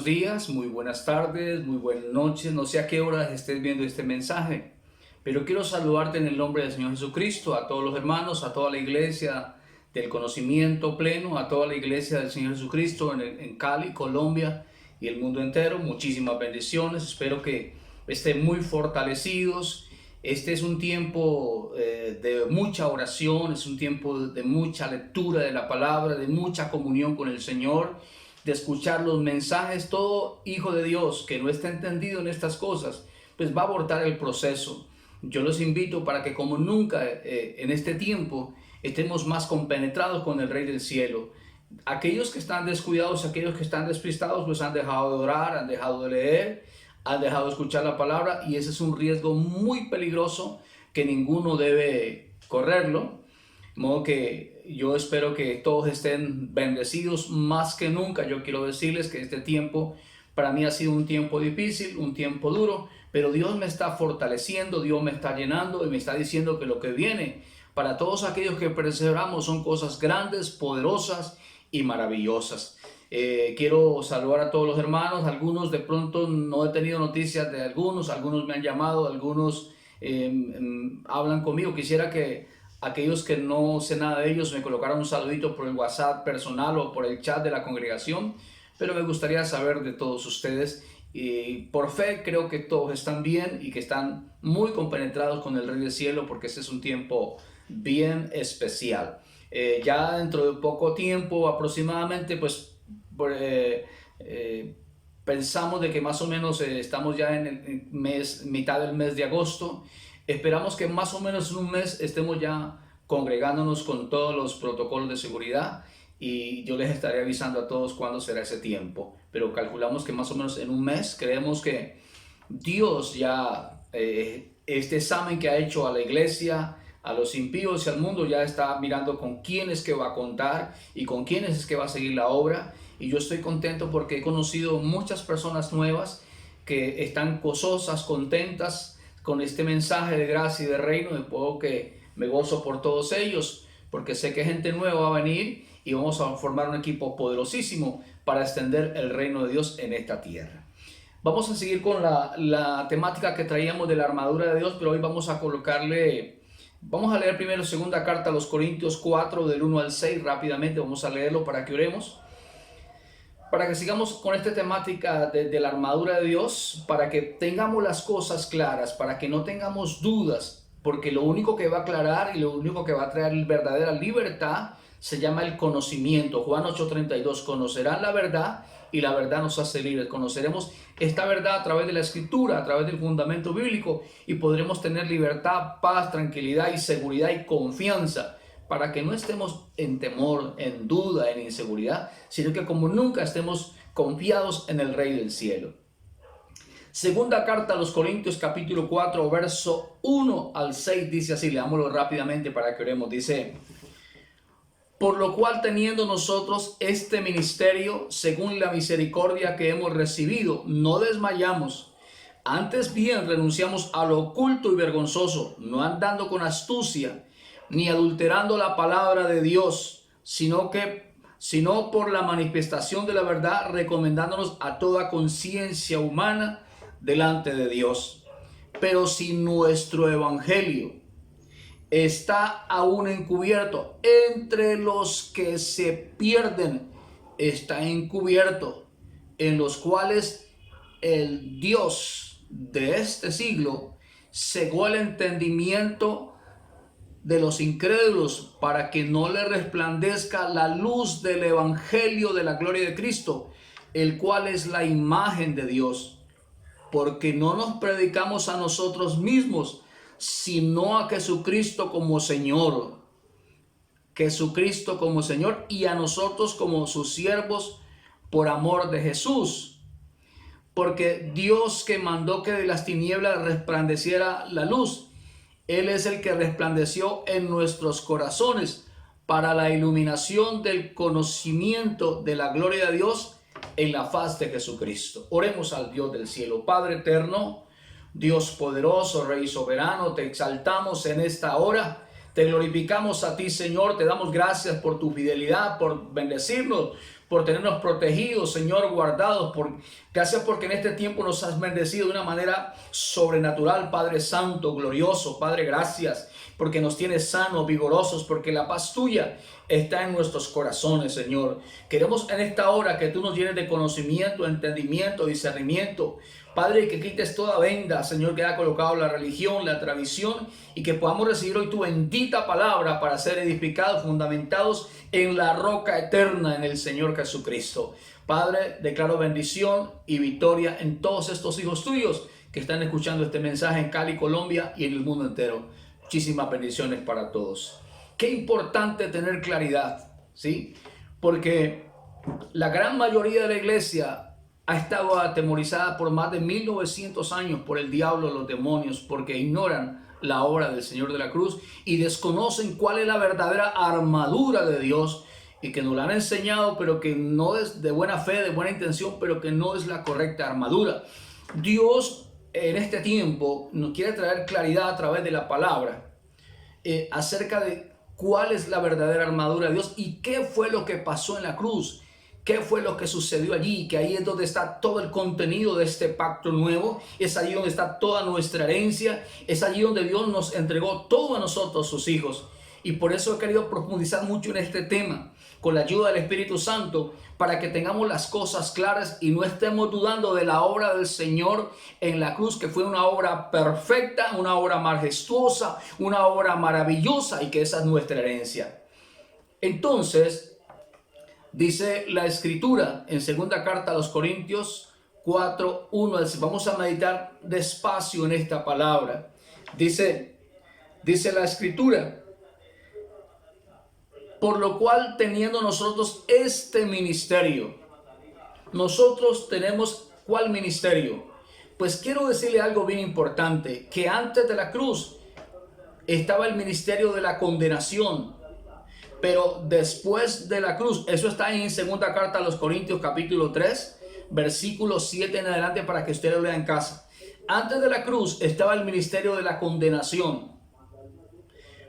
buenos días, muy buenas tardes, muy buenas noches. No sé a qué hora estés viendo este mensaje, pero quiero saludarte en el nombre del Señor Jesucristo, a todos los hermanos, a toda la iglesia del conocimiento pleno, a toda la iglesia del Señor Jesucristo en Cali, Colombia y el mundo entero. Muchísimas bendiciones. Espero que estén muy fortalecidos. Este es un tiempo de mucha oración, es un tiempo de mucha lectura de la palabra, de mucha comunión con el Señor, de escuchar los mensajes. Todo hijo de Dios que no está entendido en estas cosas, pues va a abortar el proceso. Yo los invito para que como nunca en este tiempo estemos más compenetrados con el Rey del Cielo. Aquellos que están descuidados, aquellos que están despistados, pues han dejado de orar, han dejado de leer, han dejado de escuchar la palabra, y ese es un riesgo muy peligroso que ninguno debe correrlo. De modo que yo espero que todos estén bendecidos más que nunca. Yo quiero decirles que este tiempo para mí ha sido un tiempo difícil, un tiempo duro, pero Dios me está fortaleciendo, Dios me está llenando y me está diciendo que lo que viene para todos aquellos que perseveramos son cosas grandes, poderosas y maravillosas. Quiero saludar a todos los hermanos. Algunos de pronto no he tenido noticias de algunos me han llamado, algunos hablan conmigo. Quisiera que aquellos que no sé nada de ellos me colocaran un saludito por el WhatsApp personal o por el chat de la congregación, pero me gustaría saber de todos ustedes. Y por fe creo que todos están bien y que están muy compenetrados con el Rey del Cielo, porque este es un tiempo bien especial. Ya dentro de poco tiempo aproximadamente, pues pensamos de que más o menos estamos ya en el mes, mitad del mes de agosto. Esperamos que más o menos en un mes estemos ya congregándonos con todos los protocolos de seguridad, y yo les estaré avisando a todos cuándo será ese tiempo, pero calculamos que más o menos en un mes. Creemos que Dios ya este examen que ha hecho a la iglesia, a los impíos y al mundo, ya está mirando con quién es que va a contar y con quiénes es que va a seguir la obra. Y yo estoy contento porque he conocido muchas personas nuevas que están gozosas, contentas con este mensaje de gracia y de reino. De modo que me gozo por todos ellos, porque sé que gente nueva va a venir y vamos a formar un equipo poderosísimo para extender el reino de Dios en esta tierra. Vamos a seguir con la temática que traíamos de la armadura de Dios, pero hoy vamos a leer primero segunda carta a los Corintios 4 del 1 al 6 rápidamente. Vamos a leerlo para que oremos, para que sigamos con esta temática de la armadura de Dios, para que tengamos las cosas claras, para que no tengamos dudas, porque lo único que va a aclarar y lo único que va a traer verdadera libertad se llama el conocimiento. Juan 8:32, conocerán la verdad y la verdad nos hace libres. Conoceremos esta verdad a través de la escritura, a través del fundamento bíblico, y podremos tener libertad, paz, tranquilidad y seguridad y confianza, para que no estemos en temor, en duda, en inseguridad, sino que como nunca estemos confiados en el Rey del Cielo. Segunda carta a los Corintios capítulo 4 verso 1 al 6 dice así. Leámoslo rápidamente para que oremos. Dice: por lo cual, teniendo nosotros este ministerio, según la misericordia que hemos recibido, no desmayamos. Antes bien renunciamos a lo oculto y vergonzoso, no andando con astucia, ni adulterando la palabra de Dios, sino por la manifestación de la verdad, recomendándonos a toda conciencia humana delante de Dios. Pero si nuestro evangelio está aún encubierto, entre los que se pierden está encubierto, en los cuales el Dios de este siglo cegó el entendimiento de los incrédulos, para que no le resplandezca la luz del evangelio de la gloria de Cristo, el cual es la imagen de Dios. Porque no nos predicamos a nosotros mismos, sino a Jesucristo como Señor. Jesucristo como Señor, y a nosotros como sus siervos por amor de Jesús. Porque Dios, que mandó que de las tinieblas resplandeciera la luz, Él es el que resplandeció en nuestros corazones para la iluminación del conocimiento de la gloria de Dios en la faz de Jesucristo. Oremos al Dios del cielo. Padre eterno, Dios poderoso, Rey soberano, te exaltamos en esta hora, te glorificamos a ti, Señor, te damos gracias por tu fidelidad, por bendecirnos, por tenernos protegidos, Señor, guardados. Gracias porque en este tiempo nos has bendecido de una manera sobrenatural, Padre Santo, glorioso. Padre, gracias porque nos tienes sanos, vigorosos, porque la paz tuya está en nuestros corazones, Señor. Queremos en esta hora que tú nos llenes de conocimiento, entendimiento, discernimiento. Padre, que quites toda venda, Señor, que ha colocado la religión, la tradición, y que podamos recibir hoy tu bendita palabra para ser edificados, fundamentados en la roca eterna, en el Señor Jesucristo. Padre, declaro bendición y victoria en todos estos hijos tuyos que están escuchando este mensaje en Cali, Colombia y en el mundo entero. Muchísimas bendiciones para todos. Qué importante tener claridad, ¿sí? Porque la gran mayoría de la iglesia ha estado atemorizada por más de 1900 años por el diablo, los demonios, porque ignoran la obra del Señor de la cruz y desconocen cuál es la verdadera armadura de Dios, y que nos la han enseñado, pero que no es de buena fe, de buena intención, pero que no es la correcta armadura. Dios en este tiempo nos quiere traer claridad a través de la palabra acerca de cuál es la verdadera armadura de Dios y qué fue lo que pasó en la cruz, qué fue lo que sucedió allí, que ahí es donde está todo el contenido de este pacto nuevo, es allí donde está toda nuestra herencia, es allí donde Dios nos entregó todo a nosotros, sus hijos. Y por eso he querido profundizar mucho en este tema, con la ayuda del Espíritu Santo, para que tengamos las cosas claras y no estemos dudando de la obra del Señor en la cruz, que fue una obra perfecta, una obra majestuosa, una obra maravillosa, y que esa es nuestra herencia. Entonces, dice la Escritura en segunda carta a los Corintios 4:1, vamos a meditar despacio en esta palabra. Dice la Escritura: por lo cual, teniendo nosotros este ministerio. Nosotros tenemos ¿cuál ministerio? Pues quiero decirle algo bien importante, que antes de la cruz estaba el ministerio de la condenación, pero después de la cruz, eso está en segunda carta a los Corintios capítulo 3, versículo 7 en adelante, para que usted lo lea en casa. Antes de la cruz estaba el ministerio de la condenación,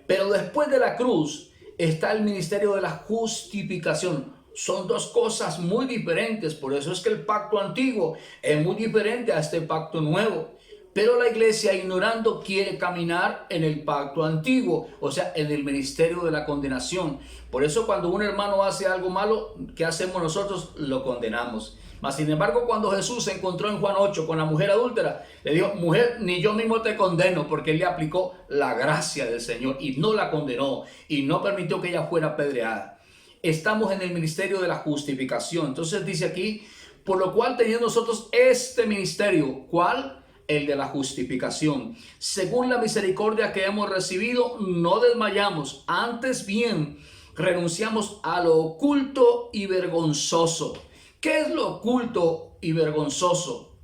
pero después de la cruz está el ministerio de la justificación. Son dos cosas muy diferentes. Por eso es que el pacto antiguo es muy diferente a este pacto nuevo. Pero la iglesia, ignorando, quiere caminar en el pacto antiguo, o sea, en el ministerio de la condenación. Por eso cuando un hermano hace algo malo, ¿qué hacemos nosotros? Lo condenamos. Mas sin embargo, cuando Jesús se encontró en Juan 8 con la mujer adúltera, le dijo: mujer, ni yo mismo te condeno, porque él le aplicó la gracia del Señor y no la condenó y no permitió que ella fuera apedreada. Estamos en el ministerio de la justificación. Entonces dice aquí: por lo cual, teniendo nosotros este ministerio, ¿cuál? El de la justificación. Según la misericordia que hemos recibido, no desmayamos, antes bien renunciamos a lo oculto y vergonzoso. ¿Qué es lo oculto y vergonzoso?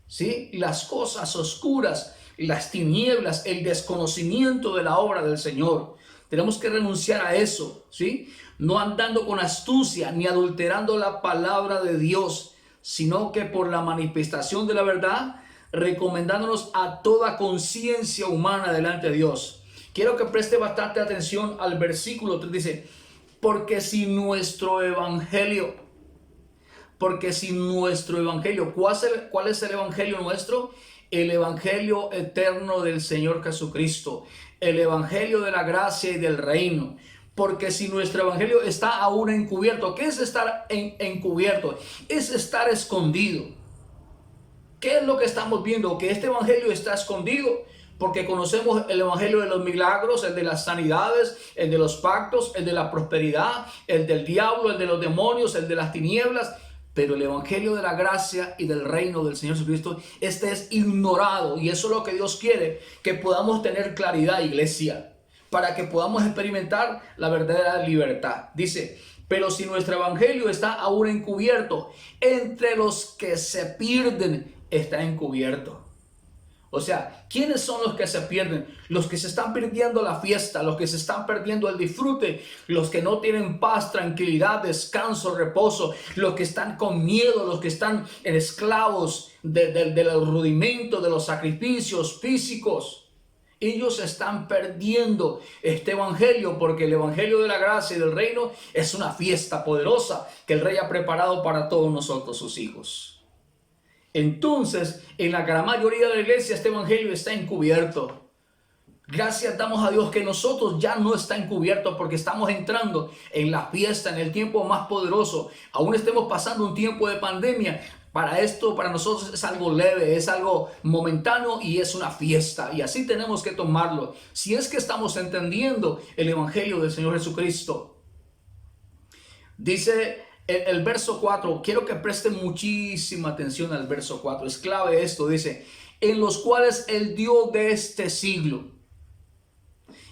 ¿Sí? Las cosas oscuras, las tinieblas, el desconocimiento de la obra del Señor. Tenemos que renunciar a eso, ¿sí? No andando con astucia ni adulterando la palabra de Dios, sino que por la manifestación de la verdad, recomendándonos a toda conciencia humana delante de Dios. Quiero que preste bastante atención al versículo 3. Dice: porque si nuestro evangelio, ¿cuál es el evangelio nuestro? El evangelio eterno del Señor Jesucristo, el evangelio de la gracia y del reino. Porque si nuestro evangelio está aún encubierto, ¿qué es estar encubierto? Es estar escondido. ¿Qué es lo que estamos viendo? Que este evangelio está escondido, porque conocemos el evangelio de los milagros, el de las sanidades, el de los pactos, el de la prosperidad, el del diablo, el de los demonios, el de las tinieblas. Pero el evangelio de la gracia y del reino del Señor Jesucristo, este es ignorado. Y eso es lo que Dios quiere, que podamos tener claridad, iglesia, para que podamos experimentar la verdadera libertad. Dice: pero si nuestro evangelio está aún encubierto, entre los que se pierden está encubierto. O sea, ¿quiénes son los que se pierden? Los que se están perdiendo la fiesta, los que se están perdiendo el disfrute, los que no tienen paz, tranquilidad, descanso, reposo, los que están con miedo, los que están esclavos del rudimento, de los sacrificios físicos. Ellos están perdiendo este evangelio, porque el evangelio de la gracia y del reino es una fiesta poderosa que el Rey ha preparado para todos nosotros, sus hijos. Entonces, en la gran mayoría de la iglesia este evangelio está encubierto. Gracias damos a Dios que nosotros ya no está encubierto, porque estamos entrando en la fiesta, en el tiempo más poderoso. Aún estemos pasando un tiempo de pandemia. Para esto, para nosotros es algo leve, es algo momentáneo y es una fiesta. Y así tenemos que tomarlo, si es que estamos entendiendo el evangelio del Señor Jesucristo. Dice el verso 4, quiero que presten muchísima atención al verso 4. Es clave esto, dice, en los cuales el Dios de este siglo.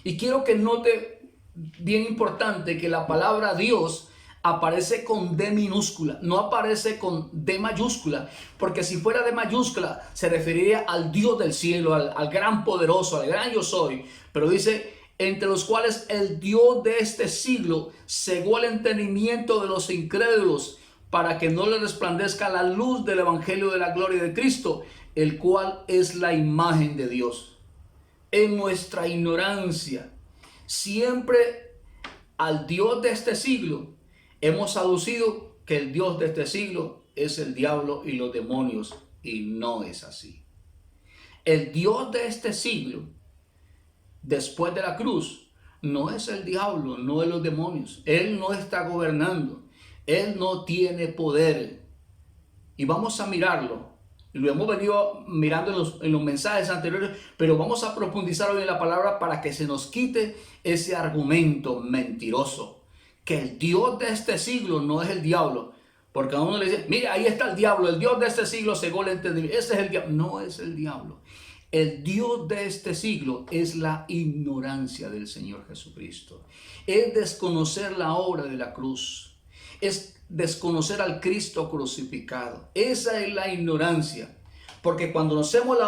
Y quiero que note, bien importante, que la palabra Dios aparece con D minúscula, no aparece con D mayúscula, porque si fuera D mayúscula se referiría al Dios del cielo, al gran poderoso, al gran yo soy. Pero dice, entre los cuales el Dios de este siglo cegó el entendimiento de los incrédulos, para que no les resplandezca la luz del evangelio de la gloria de Cristo, el cual es la imagen de Dios. En nuestra ignorancia, siempre al Dios de este siglo hemos aducido que el Dios de este siglo es el diablo y los demonios, y no es así. El Dios de este siglo, después de la cruz, no es el diablo, no es los demonios. Él no está gobernando, él no tiene poder. Y vamos a mirarlo. Lo hemos venido mirando en los mensajes anteriores, pero vamos a profundizar hoy en la palabra para que se nos quite ese argumento mentiroso, que el Dios de este siglo no es el diablo. Porque a uno le dice, mira, ahí está el diablo, el Dios de este siglo cegó el entendimiento. Ese es el diablo. No es el diablo. El Dios de este siglo es la ignorancia del Señor Jesucristo. Es desconocer la obra de la cruz. Es desconocer al Cristo crucificado. Esa es la ignorancia. Porque cuando conocemos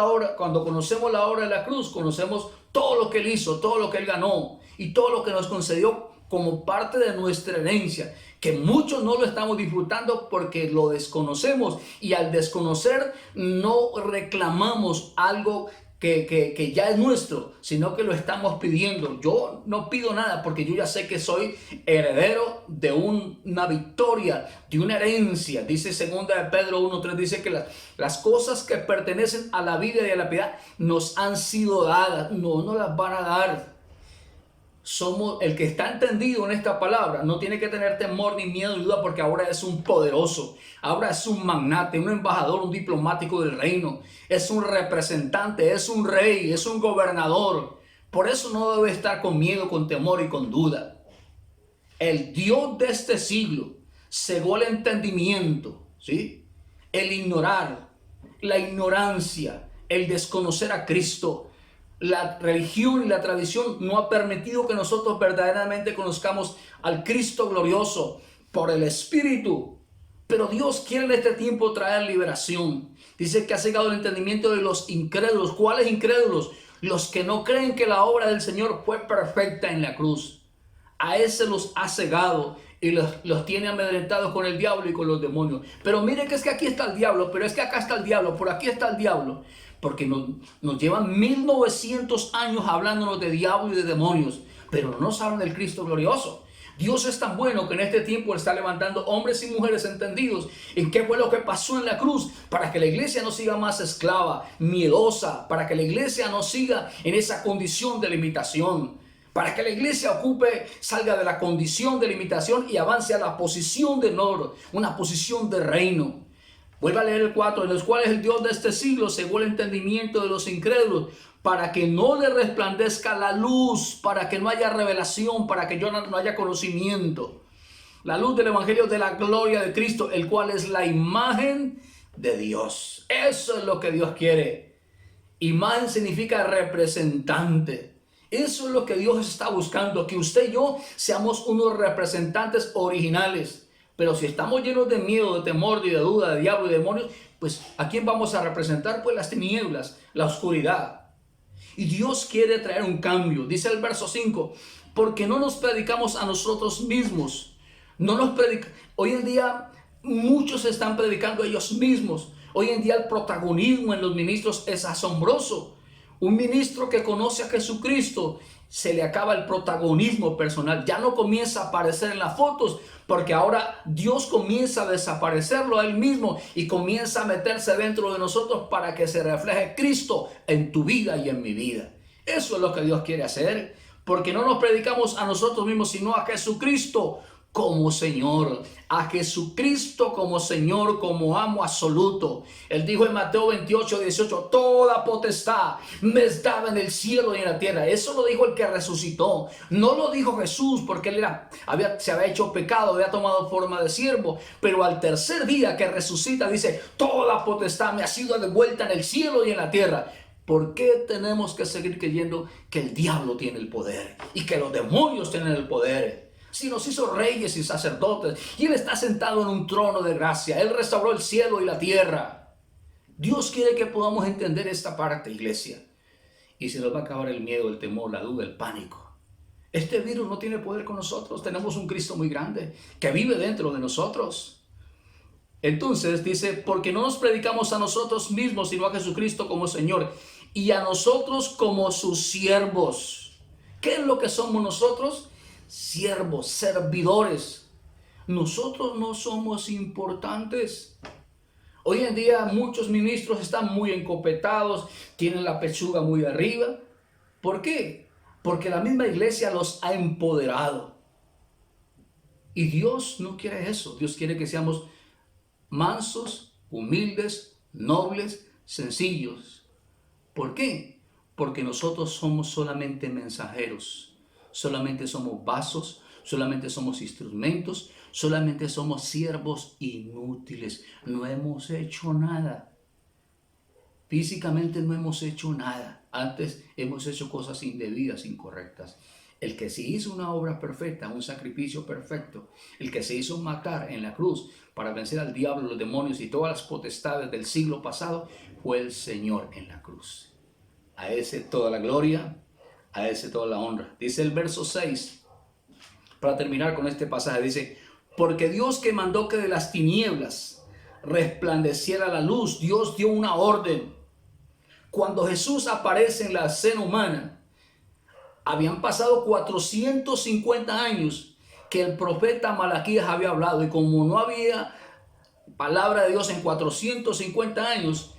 la obra de la cruz, conocemos todo lo que Él hizo, todo lo que Él ganó y todo lo que nos concedió como parte de nuestra herencia, que muchos no lo estamos disfrutando porque lo desconocemos, y al desconocer no reclamamos algo que ya es nuestro, sino que lo estamos pidiendo. Yo no pido nada porque yo ya sé que soy heredero de una victoria, de una herencia. Dice 2 de Pedro 1:3, dice que las cosas que pertenecen a la vida y a la piedad nos han sido dadas, no nos las van a dar. Somos, el que está entendido en esta palabra no tiene que tener temor ni miedo ni duda, porque ahora es un poderoso, ahora es un magnate, un embajador, un diplomático del reino, es un representante, es un rey, es un gobernador. Por eso no debe estar con miedo, con temor y con duda. El Dios de este siglo cegó el entendimiento, ¿sí? El ignorar, la ignorancia, el desconocer a Cristo. La religión y la tradición no ha permitido que nosotros verdaderamente conozcamos al Cristo glorioso por el Espíritu. Pero Dios quiere en este tiempo traer liberación. Dice que ha cegado el entendimiento de los incrédulos. ¿Cuáles incrédulos? Los que no creen que la obra del Señor fue perfecta en la cruz. A ese los ha cegado y los tiene amedrentados con el diablo y con los demonios. Pero mire que es que aquí está el diablo, pero es que acá está el diablo, por aquí está el diablo. Porque nos llevan 1900 años hablándonos de diablo y de demonios, pero no nos hablan del Cristo glorioso. Dios es tan bueno que en este tiempo está levantando hombres y mujeres entendidos en qué fue lo que pasó en la cruz, para que la iglesia no siga más esclava, miedosa, para que la iglesia no siga en esa condición de limitación, para que la iglesia salga de la condición de limitación y avance a la posición de honor, una posición de reino. Vuelva a leer el 4, en los cuales el Dios de este siglo cegó el entendimiento de los incrédulos, para que no le resplandezca la luz, para que no haya revelación, para que no haya conocimiento. La luz del evangelio de la gloria de Cristo, el cual es la imagen de Dios. Eso es lo que Dios quiere. Imagen significa representante. Eso es lo que Dios está buscando, que usted y yo seamos unos representantes originales. Pero si estamos llenos de miedo, de temor, de duda, de diablo y demonios, pues ¿a quién vamos a representar? Pues las tinieblas, la oscuridad. Y Dios quiere traer un cambio. Dice el verso 5, porque no nos predicamos a nosotros mismos. Hoy en día muchos están predicando a ellos mismos. Hoy en día el protagonismo en los ministros es asombroso. Un ministro que conoce a Jesucristo, se le acaba el protagonismo personal. Ya no comienza a aparecer en las fotos, porque ahora Dios comienza a desaparecerlo a Él mismo y comienza a meterse dentro de nosotros para que se refleje Cristo en tu vida y en mi vida. Eso es lo que Dios quiere hacer, porque no nos predicamos a nosotros mismos, sino a Jesucristo como Señor, a Jesucristo como Señor, como amo absoluto. Él dijo en Mateo 28:18, toda potestad me es dada en el cielo y en la tierra. Eso lo dijo el que resucitó. No lo dijo Jesús porque él se había hecho pecado, había tomado forma de siervo, pero al tercer día que resucita dice, toda potestad me ha sido devuelta en el cielo y en la tierra. ¿Por qué tenemos que seguir creyendo que el diablo tiene el poder y que los demonios tienen el poder? Si nos hizo reyes y sacerdotes y Él está sentado en un trono de gracia, Él restauró el cielo y la tierra. Dios quiere que podamos entender esta parte, iglesia. Y se nos va a acabar el miedo, el temor, la duda, el pánico. Este virus no tiene poder con nosotros. Tenemos un Cristo muy grande que vive dentro de nosotros. Entonces dice, porque no nos predicamos a nosotros mismos, sino a Jesucristo como Señor y a nosotros como sus siervos. ¿Qué es lo que somos nosotros? Siervos, servidores. Nosotros no somos importantes. Hoy en día muchos ministros están muy encopetados, tienen la pechuga muy arriba. ¿Por qué? Porque la misma iglesia los ha empoderado. Y Dios no quiere eso. Dios quiere que seamos mansos, humildes, nobles, sencillos. ¿Por qué? Porque nosotros somos solamente mensajeros. Solamente somos vasos, solamente somos instrumentos, solamente somos siervos inútiles. No hemos hecho nada. Físicamente no hemos hecho nada. Antes hemos hecho cosas indebidas, incorrectas. El que se hizo una obra perfecta, un sacrificio perfecto, el que se hizo matar en la cruz para vencer al diablo, los demonios y todas las potestades del siglo pasado, fue el Señor en la cruz. A ese toda la gloria, a ese toda la honra. Dice el verso 6, para terminar con este pasaje, dice, porque Dios que mandó que de las tinieblas resplandeciera la luz, Dios dio una orden. Cuando Jesús aparece en la escena humana, habían pasado 450 años que el profeta Malaquías había hablado, y como no había palabra de Dios en 450 años,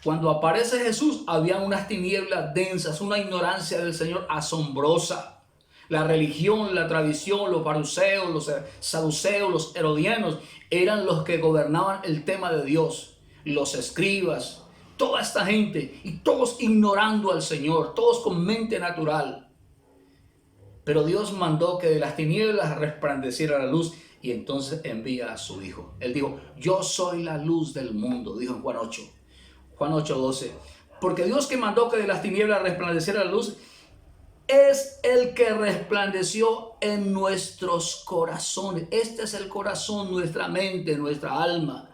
cuando aparece Jesús, había unas tinieblas densas, una ignorancia del Señor asombrosa. La religión, la tradición, los fariseos, los saduceos, los herodianos, eran los que gobernaban el tema de Dios. Los escribas, toda esta gente, y todos ignorando al Señor, todos con mente natural. Pero Dios mandó que de las tinieblas resplandeciera la luz, y entonces envía a su Hijo. Él dijo, yo soy la luz del mundo, dijo en Juan 8. Juan 8:12. Porque Dios que mandó que de las tinieblas resplandeciera la luz, es el que resplandeció en nuestros corazones. Este es el corazón, nuestra mente, nuestra alma.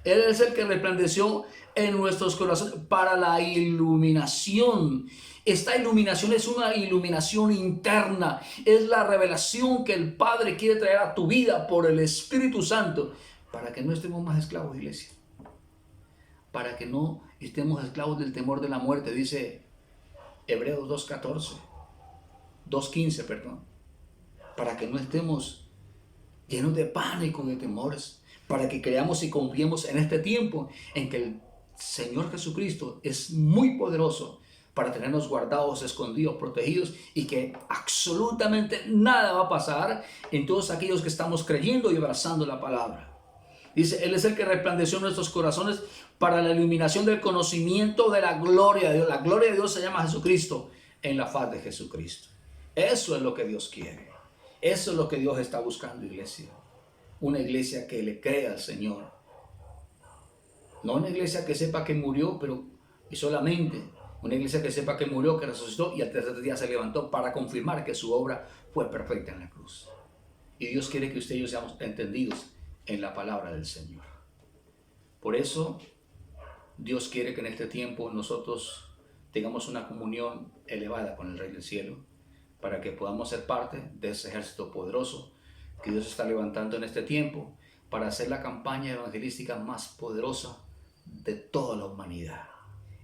Él es el que resplandeció en nuestros corazones para la iluminación. Esta iluminación es una iluminación interna. Es la revelación que el Padre quiere traer a tu vida por el Espíritu Santo, para que no estemos más esclavos, iglesia. Para que no estemos esclavos del temor de la muerte, dice Hebreos 2:15, perdón. Para que no estemos llenos de pánico, de temores, para que creamos y confiemos en este tiempo en que el Señor Jesucristo es muy poderoso para tenernos guardados, escondidos, protegidos, y que absolutamente nada va a pasar en todos aquellos que estamos creyendo y abrazando la palabra. Dice, Él es el que resplandeció en nuestros corazones para la iluminación del conocimiento de la gloria de Dios. La gloria de Dios se llama Jesucristo, en la faz de Jesucristo. Eso es lo que Dios quiere. Eso es lo que Dios está buscando, iglesia. Una iglesia que le crea al Señor. No una iglesia que sepa que murió, y solamente una iglesia que sepa que murió, que resucitó y al tercer día se levantó, para confirmar que su obra fue perfecta en la cruz. Y Dios quiere que usted y yo seamos entendidos en la palabra del Señor. Por eso Dios quiere que en este tiempo nosotros tengamos una comunión elevada con el Rey del Cielo, para que podamos ser parte de ese ejército poderoso que Dios está levantando en este tiempo para hacer la campaña evangelística más poderosa de toda la humanidad.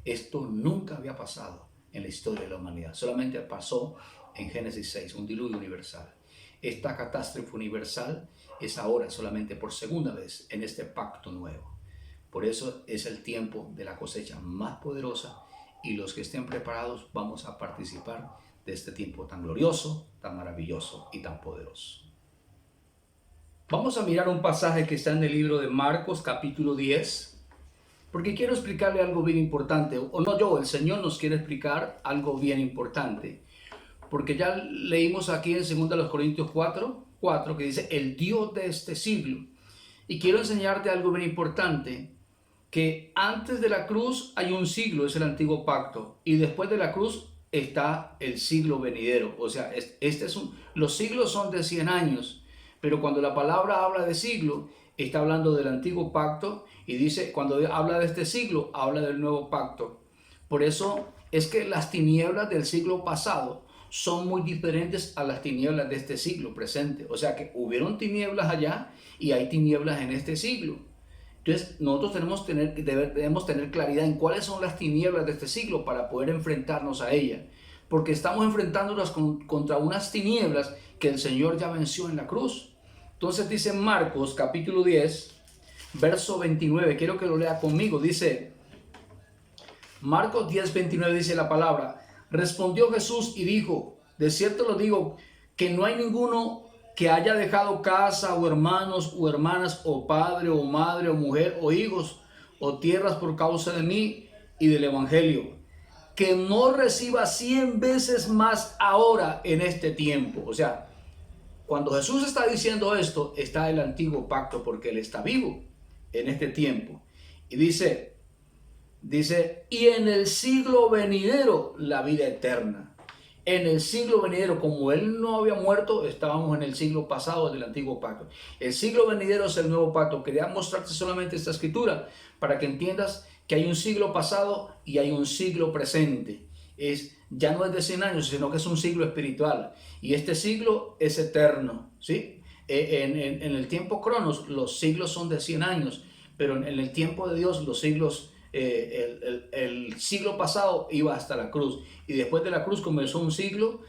Esto nunca había pasado en la historia de la humanidad. Solamente pasó en Génesis 6, un diluvio universal. Esta catástrofe universal es ahora solamente por segunda vez en este pacto nuevo. Por eso es el tiempo de la cosecha más poderosa y los que estén preparados vamos a participar de este tiempo tan glorioso, tan maravilloso y tan poderoso. Vamos a mirar un pasaje que está en el libro de Marcos capítulo 10, porque quiero explicarle algo bien importante, o no yo, el Señor nos quiere explicar algo bien importante, porque ya leímos aquí en 2 Corintios 4 que dice el Dios de este siglo, y quiero enseñarte algo bien importante, que antes de la cruz hay un siglo, es el antiguo pacto, y después de la cruz está el siglo venidero. O sea, los siglos son de 100 años, pero cuando la palabra habla de siglo, está hablando del antiguo pacto, y dice, cuando habla de este siglo, habla del nuevo pacto. Por eso es que las tinieblas del siglo pasado son muy diferentes a las tinieblas de este siglo presente. O sea que hubieron tinieblas allá y hay tinieblas en este siglo. Entonces nosotros debemos tener claridad en cuáles son las tinieblas de este siglo para poder enfrentarnos a ellas. Porque estamos enfrentándonos contra unas tinieblas que el Señor ya venció en la cruz. Entonces dice Marcos capítulo 10, verso 29. Quiero que lo lea conmigo. Dice, Marcos 10, 29 dice la palabra. Respondió Jesús y dijo, de cierto lo digo, que no hay ninguno que haya dejado casa o hermanos o hermanas o padre o madre o mujer o hijos o tierras por causa de mí y del evangelio, que no reciba 100 veces más ahora en este tiempo. O sea, cuando Jesús está diciendo esto, está el antiguo pacto porque Él está vivo en este tiempo. Y dice, y en el siglo venidero la vida eterna. En el siglo venidero, como Él no había muerto, estábamos en el siglo pasado del antiguo pacto. El siglo venidero es el nuevo pacto. Quería mostrarte solamente esta escritura para que entiendas que hay un siglo pasado y hay un siglo presente. Ya no es de 100 años, sino que es un siglo espiritual. Y este siglo es eterno, ¿sí? En el tiempo cronos, los siglos son de 100 años, pero en el tiempo de Dios, los siglos, el siglo pasado iba hasta la cruz. Y después de la cruz comenzó un siglo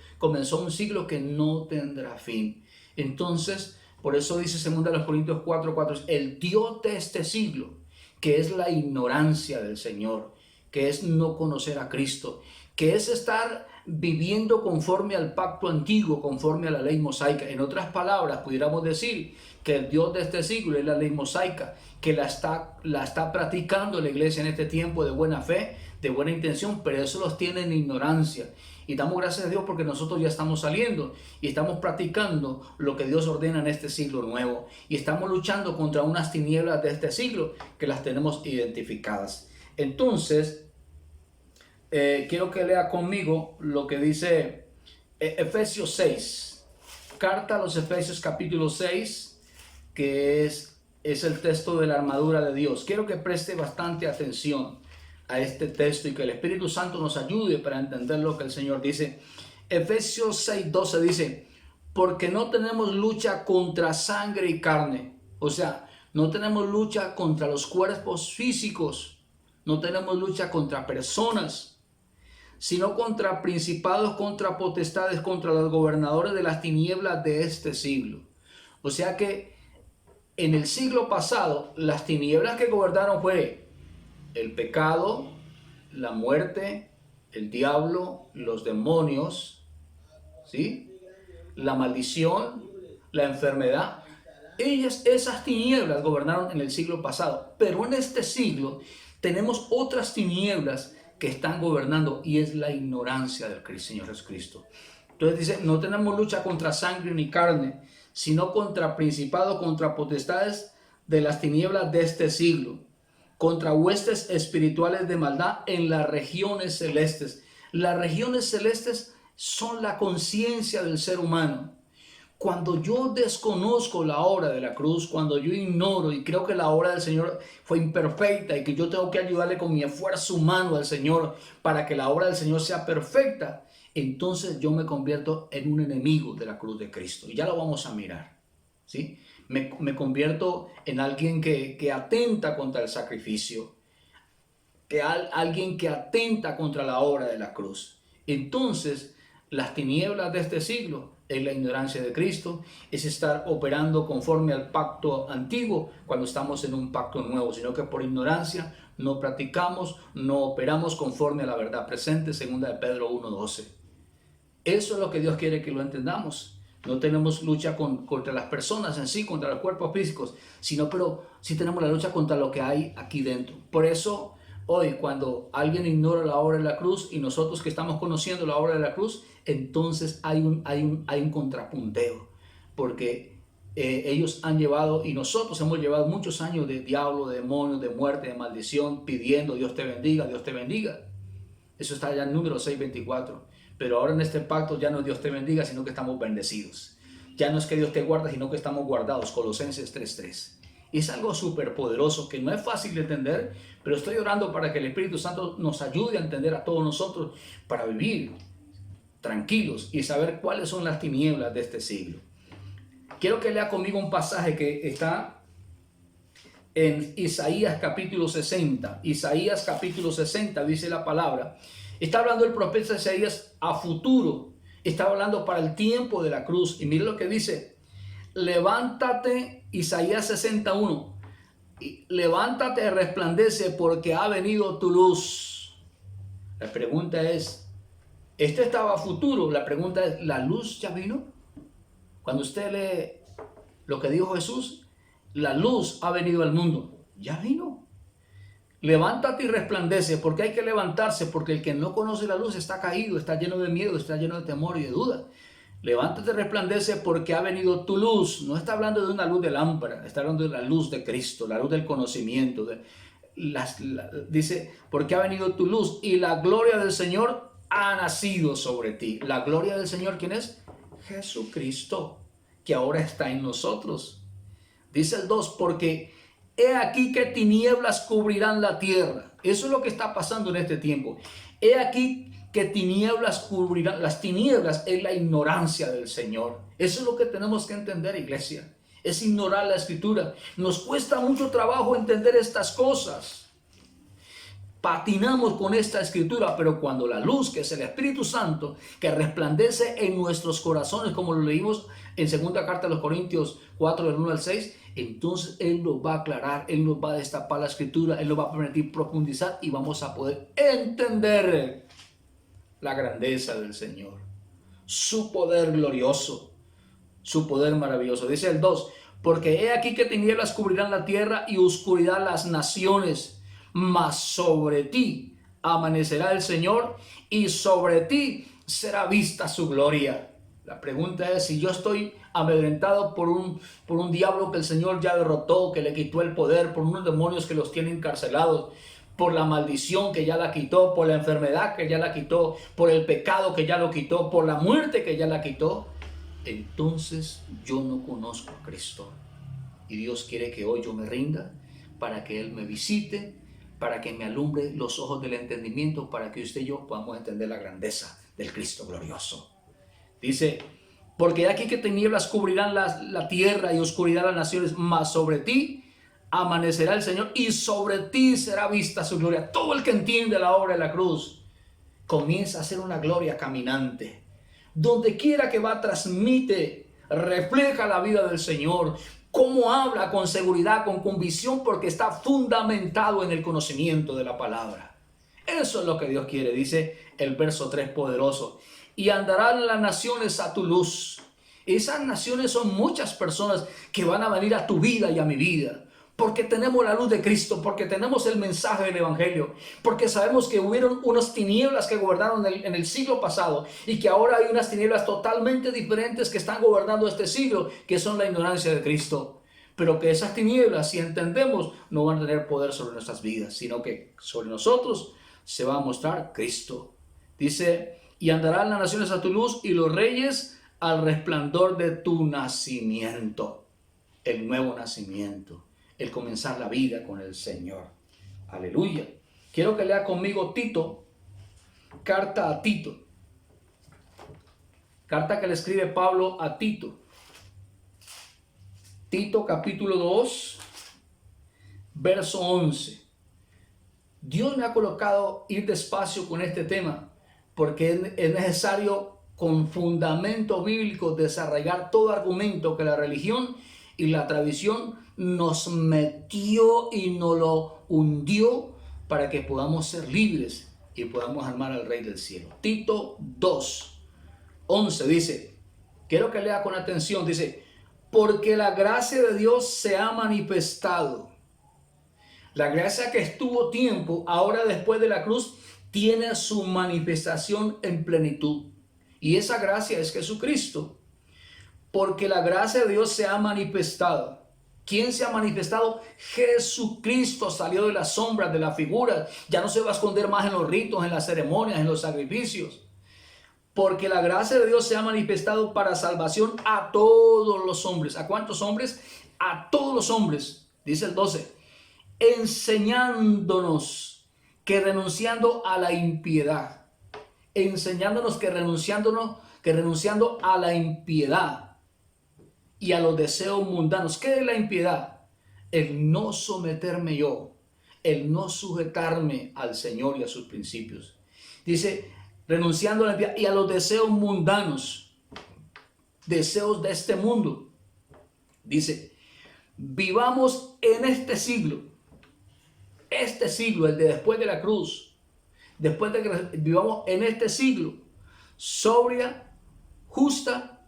que no tendrá fin. Entonces, por eso dice 2 Corintios 4:4, el Dios de este siglo, que es la ignorancia del Señor, que es no conocer a Cristo, que es estar viviendo conforme al pacto antiguo, conforme a la ley mosaica. En otras palabras, pudiéramos decir que el Dios de este siglo es la ley mosaica, que la está practicando la iglesia en este tiempo de buena fe, de buena intención, pero eso los tiene en ignorancia. Y damos gracias a Dios porque nosotros ya estamos saliendo y estamos practicando lo que Dios ordena en este siglo nuevo. Y estamos luchando contra unas tinieblas de este siglo que las tenemos identificadas. Entonces, quiero que lea conmigo lo que dice Efesios 6. Carta a los Efesios capítulo 6, que es el texto de la armadura de Dios. Quiero que preste bastante atención a este texto y que el Espíritu Santo nos ayude para entender lo que el Señor dice. Efesios 6:12 dice, porque no tenemos lucha contra sangre y carne. O sea, no tenemos lucha contra los cuerpos físicos, no tenemos lucha contra personas, sino contra principados, contra potestades, contra los gobernadores de las tinieblas de este siglo. O sea que en el siglo pasado, las tinieblas que gobernaron fue el pecado, la muerte, el diablo, los demonios, ¿sí? La maldición, la enfermedad. Esas tinieblas gobernaron en el siglo pasado, pero en este siglo tenemos otras tinieblas que están gobernando y es la ignorancia del Señor Jesucristo. Entonces dice, no tenemos lucha contra sangre ni carne, sino contra principados, contra potestades de las tinieblas de este siglo, contra huestes espirituales de maldad en las regiones celestes. Las regiones celestes son la conciencia del ser humano. Cuando yo desconozco la obra de la cruz, cuando yo ignoro y creo que la obra del Señor fue imperfecta y que yo tengo que ayudarle con mi esfuerzo humano al Señor para que la obra del Señor sea perfecta, entonces yo me convierto en un enemigo de la cruz de Cristo. Y ya lo vamos a mirar, ¿sí? Me convierto en alguien que atenta contra el sacrificio. que alguien que atenta contra la obra de la cruz. Entonces, las tinieblas de este siglo es la ignorancia de Cristo, es estar operando conforme al pacto antiguo cuando estamos en un pacto nuevo, sino que por ignorancia no practicamos, no operamos conforme a la verdad presente, segunda de Pedro 1:12. Eso es lo que Dios quiere que lo entendamos. No tenemos lucha contra las personas en sí, contra los cuerpos físicos, pero sí tenemos la lucha contra lo que hay aquí dentro. Por eso, hoy, cuando alguien ignora la obra de la cruz y nosotros que estamos conociendo la obra de la cruz, entonces hay un contrapunteo, porque ellos han llevado y nosotros hemos llevado muchos años de diablo, de demonios, de muerte, de maldición, pidiendo Dios te bendiga, Dios te bendiga. Eso está ya en Números 6:24. Pero ahora en este pacto ya no es Dios te bendiga, sino que estamos bendecidos. Ya no es que Dios te guarda, sino que estamos guardados. Colosenses 3:3. Es algo súper poderoso que no es fácil de entender, pero estoy orando para que el Espíritu Santo nos ayude a entender a todos nosotros para vivir tranquilos y saber cuáles son las tinieblas de este siglo. Quiero que lea conmigo un pasaje que está en Isaías capítulo 60. Isaías capítulo 60 dice la palabra. Está hablando el profeta Isaías a futuro. Está hablando para el tiempo de la cruz. Y mire lo que dice. Levántate, Isaías 61. Levántate, resplandece porque ha venido tu luz. La pregunta es, esto estaba a futuro. La pregunta es, ¿la luz ya vino? Cuando usted lee lo que dijo Jesús, la luz ha venido al mundo. ¿Ya vino? Levántate y resplandece, porque hay que levantarse, porque el que no conoce la luz está caído, está lleno de miedo, está lleno de temor y de duda. Levántate y resplandece porque ha venido tu luz. No está hablando de una luz de lámpara, está hablando de la luz de Cristo, la luz del conocimiento. Dice, porque ha venido tu luz y la gloria del Señor ha nacido sobre ti. La gloria del Señor, ¿quién es? Jesucristo, que ahora está en nosotros. Dice el 2, porque he aquí que tinieblas cubrirán la tierra. Eso es lo que está pasando en este tiempo. He aquí que tinieblas cubrirán. Las tinieblas es la ignorancia del Señor. Eso es lo que tenemos que entender, iglesia. Es ignorar la Escritura. Nos cuesta mucho trabajo entender estas cosas. Patinamos con esta Escritura, pero cuando la luz, que es el Espíritu Santo, que resplandece en nuestros corazones, como lo leímos en segunda carta de los Corintios 4, del 1 al 6, entonces Él nos va a aclarar, Él nos va a destapar la Escritura, Él nos va a permitir profundizar y vamos a poder entender la grandeza del Señor, su poder glorioso, su poder maravilloso. Dice el 2, porque he aquí que tinieblas cubrirán la tierra y oscuridad las naciones, mas sobre ti amanecerá el Señor y sobre ti será vista su gloria. La pregunta es, si yo estoy amedrentado por un diablo que el Señor ya derrotó, que le quitó el poder, por unos demonios que los tienen encarcelados, por la maldición que ya la quitó, por la enfermedad que ya la quitó, por el pecado que ya lo quitó, por la muerte que ya la quitó, entonces yo no conozco a Cristo. Y Dios quiere que hoy yo me rinda para que Él me visite, para que me alumbre los ojos del entendimiento, para que usted y yo podamos entender la grandeza del Cristo glorioso. Dice, porque aquí que tinieblas cubrirán la tierra y oscuridad las naciones, mas sobre ti amanecerá el Señor y sobre ti será vista su gloria. Todo el que entiende la obra de la cruz comienza a ser una gloria caminante. Donde quiera que va, transmite, refleja la vida del Señor. Cómo habla con seguridad, con convicción, porque está fundamentado en el conocimiento de la palabra. Eso es lo que Dios quiere, dice el verso 3 poderoso. Y andarán las naciones a tu luz. Esas naciones son muchas personas que van a venir a tu vida y a mi vida. Porque tenemos la luz de Cristo, porque tenemos el mensaje del Evangelio, porque sabemos que hubieron unas tinieblas que gobernaron en el siglo pasado y que ahora hay unas tinieblas totalmente diferentes que están gobernando este siglo, que son la ignorancia de Cristo. Pero que esas tinieblas, si entendemos, no van a tener poder sobre nuestras vidas, sino que sobre nosotros se va a mostrar Cristo. Dice, y andarán las naciones a tu luz y los reyes al resplandor de tu nacimiento. El nuevo nacimiento. El comenzar la vida con el Señor. Aleluya. Quiero que lea conmigo Tito, carta a Tito. Carta que le escribe Pablo a Tito. Tito capítulo 2, verso 11. Dios me ha colocado ir despacio con este tema porque es necesario con fundamento bíblico desarraigar todo argumento que la religión y la tradición nos metió y nos lo hundió para que podamos ser libres y podamos amar al Rey del Cielo. Tito 2:11 dice, quiero que lea con atención, dice, porque la gracia de Dios se ha manifestado. La gracia que estuvo tiempo, ahora después de la cruz, tiene su manifestación en plenitud. Y esa gracia es Jesucristo. Porque la gracia de Dios se ha manifestado. ¿Quién se ha manifestado? Jesucristo salió de las sombras, de las figuras. Ya no se va a esconder más en los ritos, en las ceremonias, en los sacrificios. Porque la gracia de Dios se ha manifestado para salvación a todos los hombres. ¿A cuántos hombres? A todos los hombres. Dice el 12. Enseñándonos que renunciando a la impiedad. Enseñándonos que renunciando a la impiedad y a los deseos mundanos. ¿Qué es la impiedad? El no someterme yo, el no sujetarme al Señor y a sus principios. Dice, renunciando a la impiedad y a los deseos mundanos, deseos de este mundo. Dice, vivamos en este siglo, el de después de la cruz, después de que vivamos en este siglo, sobria, justa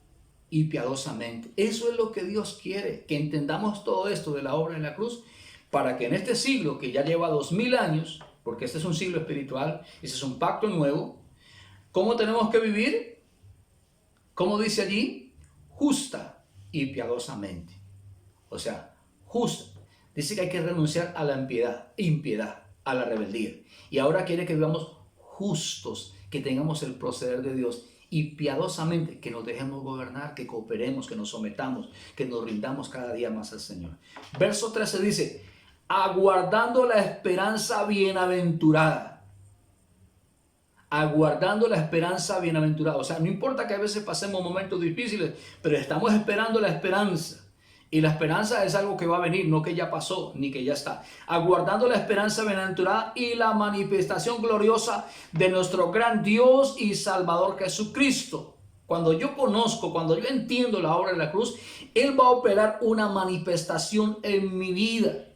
y piadosamente. Eso es lo que Dios quiere, que entendamos todo esto de la obra en la cruz, para que en este siglo que ya lleva 2000 años, porque este es un siglo espiritual, este es un pacto nuevo, ¿cómo tenemos que vivir? ¿Cómo dice allí? Justa y piadosamente. O sea, justa. Dice que hay que renunciar a la impiedad, a la rebeldía. Y ahora quiere que vivamos justos, que tengamos el proceder de Dios. Y piadosamente, que nos dejemos gobernar, que cooperemos, que nos sometamos, que nos rindamos cada día más al Señor. Verso 13 dice, aguardando la esperanza bienaventurada. Aguardando la esperanza bienaventurada. O sea, no importa que a veces pasemos momentos difíciles, pero estamos esperando la esperanza. Y la esperanza es algo que va a venir, no que ya pasó, ni que ya está. Aguardando la esperanza bienaventurada y la manifestación gloriosa de nuestro gran Dios y Salvador Jesucristo. Cuando yo entiendo la obra de la cruz, Él va a operar una manifestación en mi vida.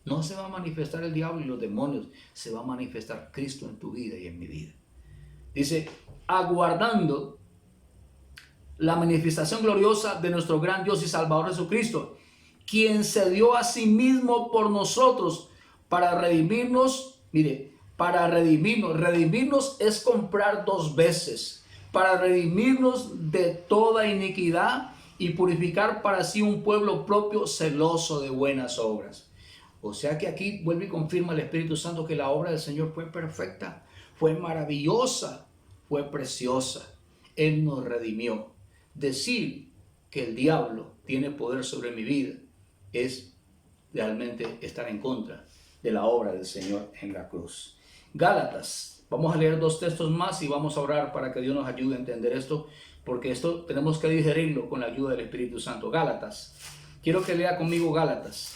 No se va a manifestar el diablo y los demonios, se va a manifestar Cristo en tu vida y en mi vida. Dice, aguardando la manifestación gloriosa de nuestro gran Dios y Salvador Jesucristo, quien se dio a sí mismo por nosotros para redimirnos. Mire, para redimirnos es comprar dos veces, para redimirnos de toda iniquidad y purificar para sí un pueblo propio celoso de buenas obras. O sea que aquí vuelve y confirma el Espíritu Santo que la obra del Señor fue perfecta, fue maravillosa, fue preciosa. Él nos redimió. Decir que el diablo tiene poder sobre mi vida es realmente estar en contra de la obra del Señor en la cruz. Gálatas, vamos a leer 2 textos más y vamos a orar para que Dios nos ayude a entender esto, porque esto tenemos que digerirlo con la ayuda del Espíritu Santo. Gálatas, quiero que lea conmigo Gálatas.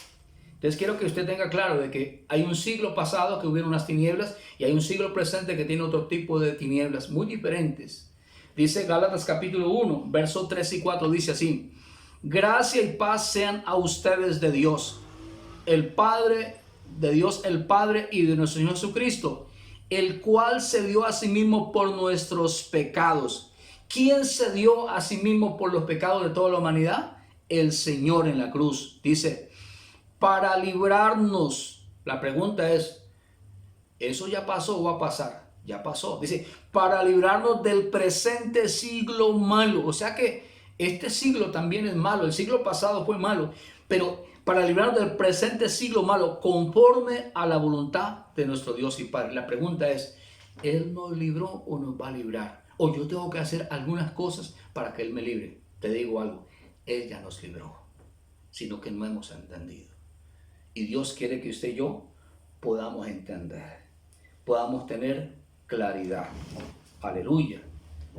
Entonces quiero que usted tenga claro de que hay un siglo pasado que hubieron unas tinieblas y hay un siglo presente que tiene otro tipo de tinieblas muy diferentes. Dice Gálatas capítulo 1, versos 3 y 4, dice así: gracia y paz sean a ustedes de Dios, el Padre y de nuestro Señor Jesucristo, el cual se dio a sí mismo por nuestros pecados. ¿Quién se dio a sí mismo por los pecados de toda la humanidad? El Señor en la cruz. Dice, para librarnos. La pregunta es, ¿eso ya pasó o va a pasar? Ya pasó. Dice, para librarnos del presente siglo malo. O sea que este siglo también es malo. El siglo pasado fue malo. Pero para librarnos del presente siglo malo, conforme a la voluntad de nuestro Dios y Padre. La pregunta es, ¿Él nos libró o nos va a librar? O yo tengo que hacer algunas cosas para que Él me libre. Te digo algo, Él ya nos libró, sino que no hemos entendido. Y Dios quiere que usted y yo podamos entender, podamos tener claridad. Aleluya.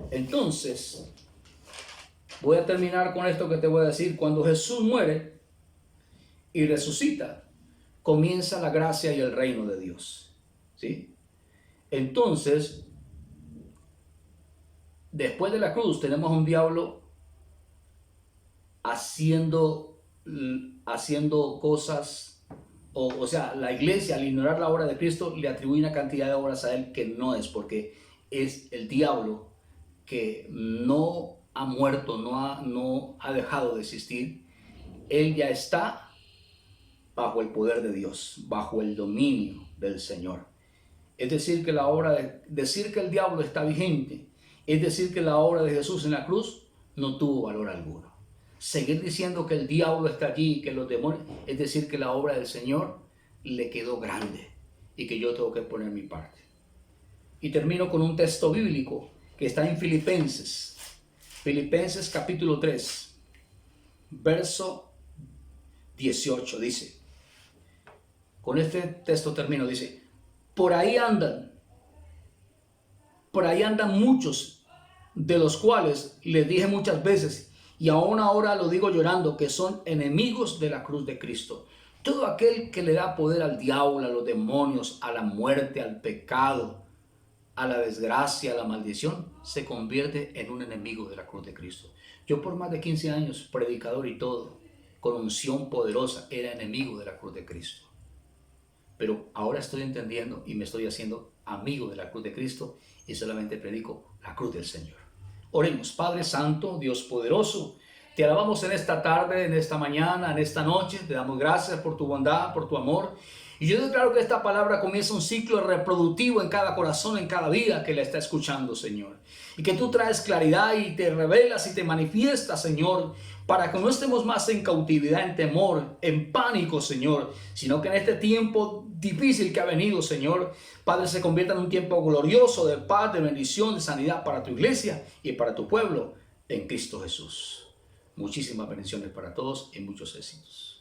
Entonces, voy a terminar con esto que te voy a decir. Cuando Jesús muere y resucita, comienza la gracia y el reino de Dios. ¿sí? Entonces, después de la cruz tenemos un diablo haciendo, haciendo cosas, o sea, la iglesia al ignorar la obra de Cristo le atribuye una cantidad de obras a él que no es, porque es el diablo que no ha muerto, no ha dejado de existir. Él ya está bajo el poder de Dios, bajo el dominio del Señor. Es decir, que la obra decir que el diablo está vigente, es decir, que la obra de Jesús en la cruz no tuvo valor alguno. Seguir diciendo que el diablo está allí, que los demonios, es decir, que la obra del Señor le quedó grande y que yo tengo que poner mi parte. Y termino con un texto bíblico que está en Filipenses. Filipenses capítulo 3, verso 18, dice. Con este texto termino, dice. Por ahí andan muchos, de los cuales les dije muchas veces, y aún ahora lo digo llorando, que son enemigos de la cruz de Cristo. Todo aquel que le da poder al diablo, a los demonios, a la muerte, al pecado, a la desgracia, a la maldición, se convierte en un enemigo de la cruz de Cristo. Yo por más de 15 años, predicador y todo, con unción poderosa, era enemigo de la cruz de Cristo. Pero ahora estoy entendiendo y me estoy haciendo amigo de la cruz de Cristo y solamente predico la cruz del Señor. Oremos. Padre Santo, Dios poderoso, te alabamos en esta tarde, en esta mañana, en esta noche. Te damos gracias por tu bondad, por tu amor. Y yo declaro que esta palabra comienza un ciclo reproductivo en cada corazón, en cada vida que la está escuchando, Señor. Y que tú traes claridad y te revelas y te manifiestas, Señor, para que no estemos más en cautividad, en temor, en pánico, Señor, sino que en este tiempo difícil que ha venido, Señor, Padre, se convierta en un tiempo glorioso de paz, de bendición, de sanidad para tu iglesia y para tu pueblo en Cristo Jesús. Muchísimas bendiciones para todos y muchos éxitos.